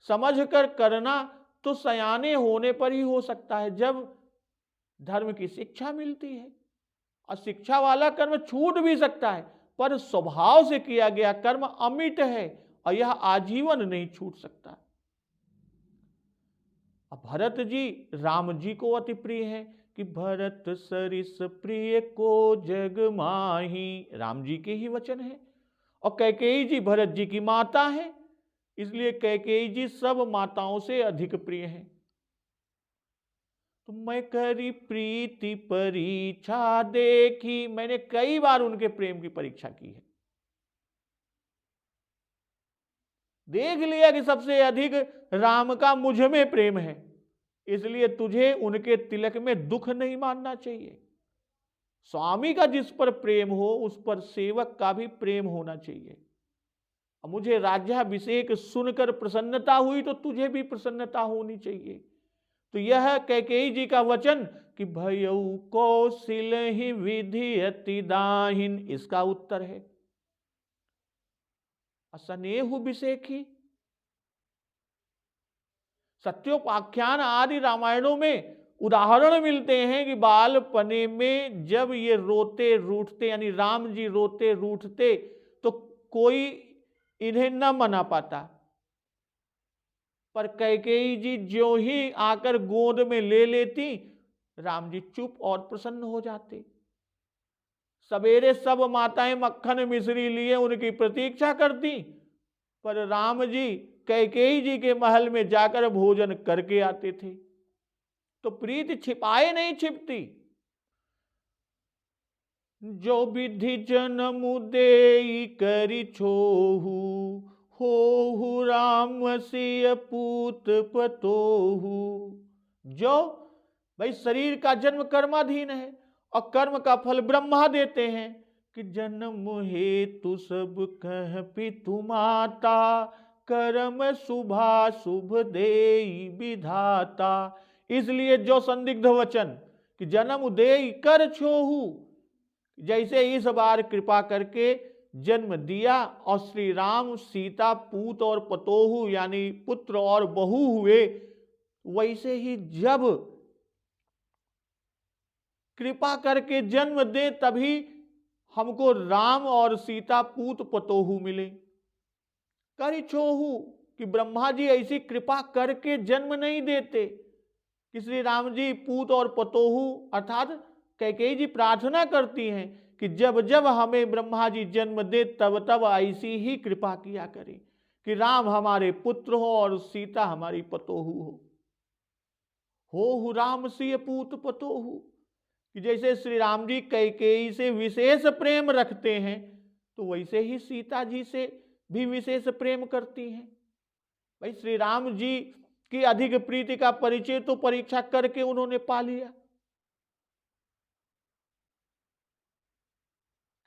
समझकर करना तो सयाने होने पर ही हो सकता है, जब धर्म की शिक्षा मिलती है। और शिक्षा वाला कर्म छूट भी सकता है, पर स्वभाव से किया गया कर्म अमिट है और यह आजीवन नहीं छूट सकता। अब भरत जी राम जी को अति प्रिय है कि भरत सरिस प्रिय को जग माही, राम जी के ही वचन है। और कैकेयी जी भरत जी की माता है, इसलिए कैकेयी जी सब माताओं से अधिक प्रिय है। तो मैं करी प्रीति परीक्षा देखी, मैंने कई बार उनके प्रेम की परीक्षा की है, देख लिया कि सबसे अधिक राम का मुझ में प्रेम है, इसलिए तुझे उनके तिलक में दुख नहीं मानना चाहिए। स्वामी का जिस पर प्रेम हो उस पर सेवक का भी प्रेम होना चाहिए। मुझे राज्याभिषेक सुनकर प्रसन्नता हुई तो तुझे भी प्रसन्नता होनी चाहिए। तो यह कैकेयी जी का वचन कि भयऊ कौशिल ही विधि अति दाहिन, इसका उत्तर है स्नेहु विषेखी। सत्योपाख्यान आदि रामायणों में उदाहरण मिलते हैं कि बालपने में जब ये रोते रूठते, यानी राम जी रोते रूठते, तो कोई इन्हें न मना पाता, पर कैकेयी जी ज्यों ही आकर गोद में ले लेती, राम जी चुप और प्रसन्न हो जाते। सवेरे सब माताएं मक्खन मिश्री लिए उनकी प्रतीक्षा करती, पर राम जी कैकेयी जी के महल में जाकर भोजन करके आते थे। तो प्रीति छिपाए नहीं छिपती। जो विधि जन्म देई करि छोहु, होहु राम सिय पूत पतोहु। जो भाई शरीर का जन्म कर्माधीन है और कर्म का फल ब्रह्मा देते हैं कि जन्म हेतु सब कह पितु माता, कर्म शुभा शुभ देई विधाता। इसलिए जो संदिग्ध वचन कि जन्म देई कर छोहु, जैसे इस बार कृपा करके जन्म दिया और श्री राम सीता पूत और पतोहु यानी पुत्र और बहू हुए, वैसे ही जब कृपा करके जन्म दे तभी हमको राम और सीता पूत पतोहु मिले। करि छोहु कि ब्रह्मा जी ऐसी कृपा करके जन्म नहीं देते कि श्री राम जी पूत और पतोहु, अर्थात कैकेयी जी प्रार्थना करती हैं कि जब जब हमें ब्रह्मा जी जन्म दे तब तब ऐसी ही कृपा किया करें कि राम हमारे पुत्र हो और सीता हमारी पतोहु हो राम सिय पूत पतोहु। कि जैसे श्री राम जी कैकेयी से विशेष प्रेम रखते हैं, तो वैसे ही सीता जी से भी विशेष प्रेम करती हैं। भाई श्री राम जी की अधिक प्रीति का परिचय तो परीक्षा करके उन्होंने पा लिया।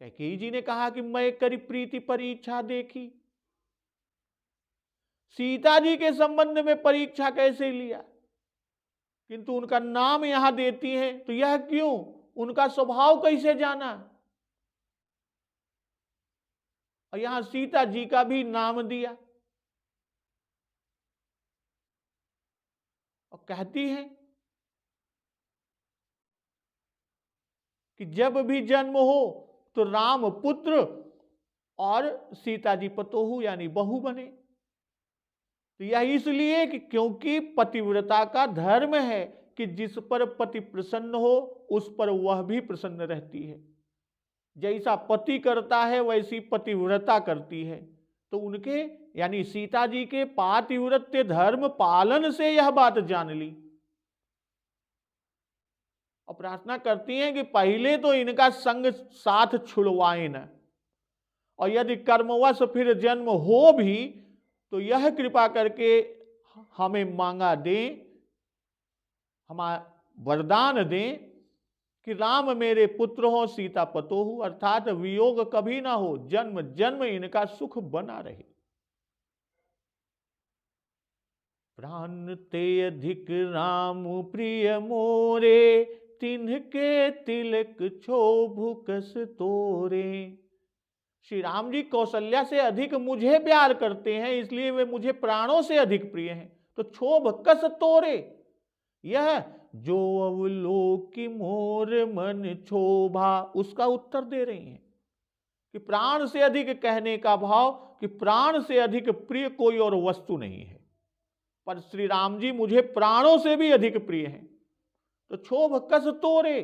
कैकेयी जी ने कहा कि मैं करी प्रीति परीक्षा देखी। सीता जी के संबंध में परीक्षा कैसे लिया, किंतु उनका नाम यहां देती हैं, तो यह क्यों, उनका स्वभाव कैसे जाना। और यहां सीता जी का भी नाम दिया और कहती हैं कि जब भी जन्म हो तो राम पुत्र और सीता जी पतोहु यानी बहू बने। तो यह इसलिए कि क्योंकि पतिव्रता का धर्म है कि जिस पर पति प्रसन्न हो उस पर वह भी प्रसन्न रहती है। जैसा पति करता है वैसी पतिव्रता करती है। तो उनके यानी सीता जी के पातिव्रत्य धर्म पालन से यह बात जान ली और प्रार्थना करती हैं कि पहले तो इनका संग साथ छुड़वाएं न, और यदि कर्मवश फिर जन्म हो भी तो यह कृपा करके हमें मांगा दें, हमारा वरदान दें कि राम मेरे पुत्र हो सीता पतोहु, अर्थात वियोग कभी ना हो, जन्म जन्म इनका सुख बना रहे। प्राण ते अधिक राम प्रिय मोरे, तिन्हके तिलक क्षोभ कस तोरे। श्री राम जी कौशल्या से अधिक मुझे प्यार करते हैं, इसलिए वे मुझे प्राणों से अधिक प्रिय हैं। तो क्षोभ कस तोरे, यह जो अवलोकि मोर मन क्षोभा, उसका उत्तर दे रही हैं कि प्राण से अधिक कहने का भाव कि प्राण से अधिक प्रिय कोई और वस्तु नहीं है, पर श्री राम जी मुझे प्राणों से भी अधिक प्रिय हैं। तो क्षोभ कस तोरे,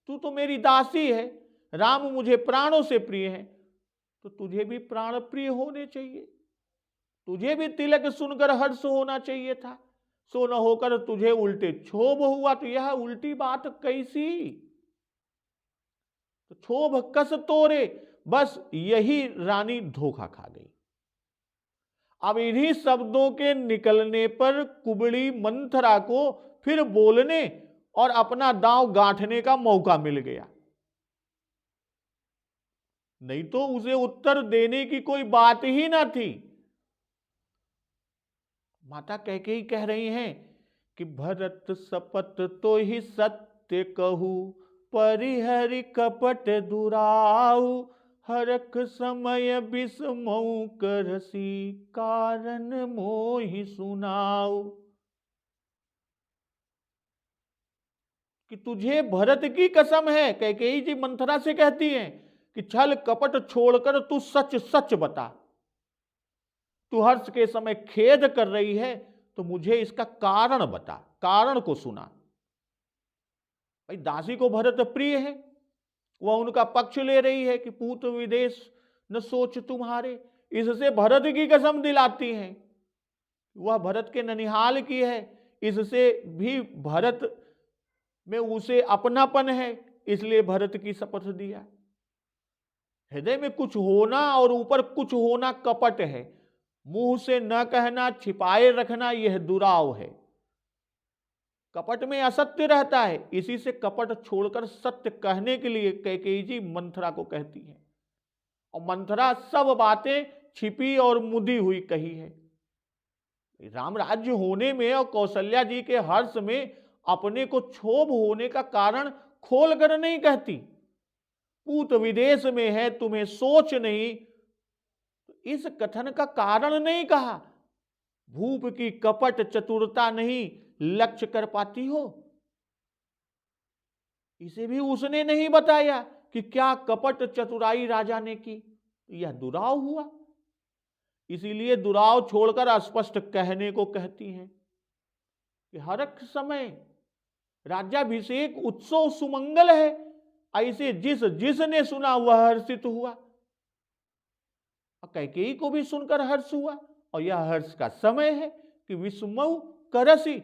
तू तो मेरी दासी है, राम मुझे प्राणों से प्रिय है, तो तुझे भी प्राण प्रिय होने चाहिए, तुझे भी तिलक सुनकर हर्ष होना चाहिए था। सो न होकर तुझे उल्टे क्षोभ हुआ, तो यह उल्टी बात कैसी। तो क्षोभ कस तोरे, बस यही रानी धोखा खा गई। अब इन्हीं शब्दों के निकलने पर कुबड़ी मंथरा को फिर बोलने और अपना दांव गांठने का मौका मिल गया, नहीं तो उसे उत्तर देने की कोई बात ही ना थी। माता कैकेयी कह रही हैं कि भरत सपत तो ही सत्य कहू, परिहरि कपट दुराऊ, हरख समय बिसमऊ करसी, कारण मोहि सुनाऊ। कि तुझे भरत की कसम है, कैकेयी जी मंथरा से कहती हैं कि छल कपट छोड़कर तू सच सच बता। तू हर्ष के समय खेद कर रही है, तो मुझे इसका कारण बता, कारण को सुना। भाई दासी को भरत प्रिय है, वह उनका पक्ष ले रही है कि पूत विदेश न सोच तुम्हारे, इससे भरत की कसम दिलाती हैं। वह भरत के ननिहाल की है, इससे भी भरत में उसे अपनापन है, इसलिए भरत की शपथ दिया। हृदय में कुछ होना और ऊपर कुछ होना कपट है, मुंह से न कहना, छिपाए रखना, यह दुराव है। कपट में असत्य रहता है, इसी से कपट छोड़कर सत्य कहने के लिए कैकेयी जी मंथरा को कहती हैं। और मंथरा सब बातें छिपी और मुदी हुई कही है। राम राज्य होने में और कौशल्या जी के हर्ष में अपने को क्षोभ होने का कारण खोल कर नहीं कहती। पूत विदेश में है, तुम्हें सोच नहीं, इस कथन का कारण नहीं कहा। भूप की कपट चतुरता नहीं लक्ष्य कर पाती हो, इसे भी उसने नहीं बताया कि क्या कपट चतुराई राजा ने की। यह दुराव हुआ, इसीलिए दुराव छोड़कर स्पष्ट कहने को कहती हैं कि हरक समय राज्याभिषेक उत्सव सुमंगल है, ऐसे जिसने सुना वह हर्षित हुआ। कैकेयी को भी सुनकर हर्ष हुआ, और यह हर्ष का समय है कि विस्मऊ करसी,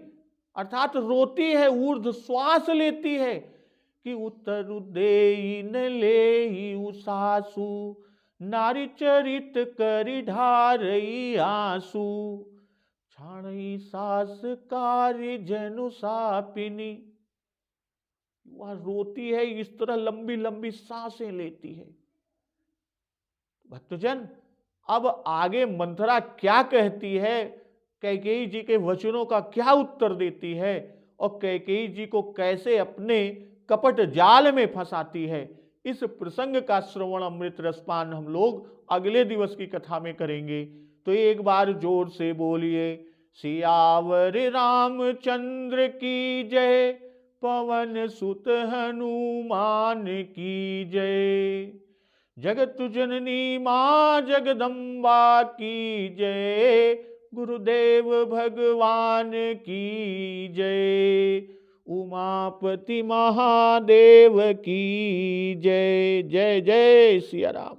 अर्थात रोती है, ऊर्ध्व श्वास लेती है कि उत्तर देई न लेई उसासु, नारी चरित करि ढारई आंसू, छाणई सास कार्य जनु सापिनी। वह रोती है, इस तरह लंबी लंबी सांसें लेती है। भक्तजन, अब आगे मंथरा क्या कहती है, कैकेयी जी के वचनों का क्या उत्तर देती है, और कैकेयी जी को कैसे अपने कपट जाल में फंसाती है, इस प्रसंग का श्रवण अमृत रसपान हम लोग अगले दिवस की कथा में करेंगे। तो एक बार जोर से बोलिए, सियावर रामचंद्र की जय, पवन सुत हनुमान की जय। जगत जननी मां जगदम्बा की जय, गुरुदेव भगवान की जय, उमापति महादेव की जय। जय जय सिया राम।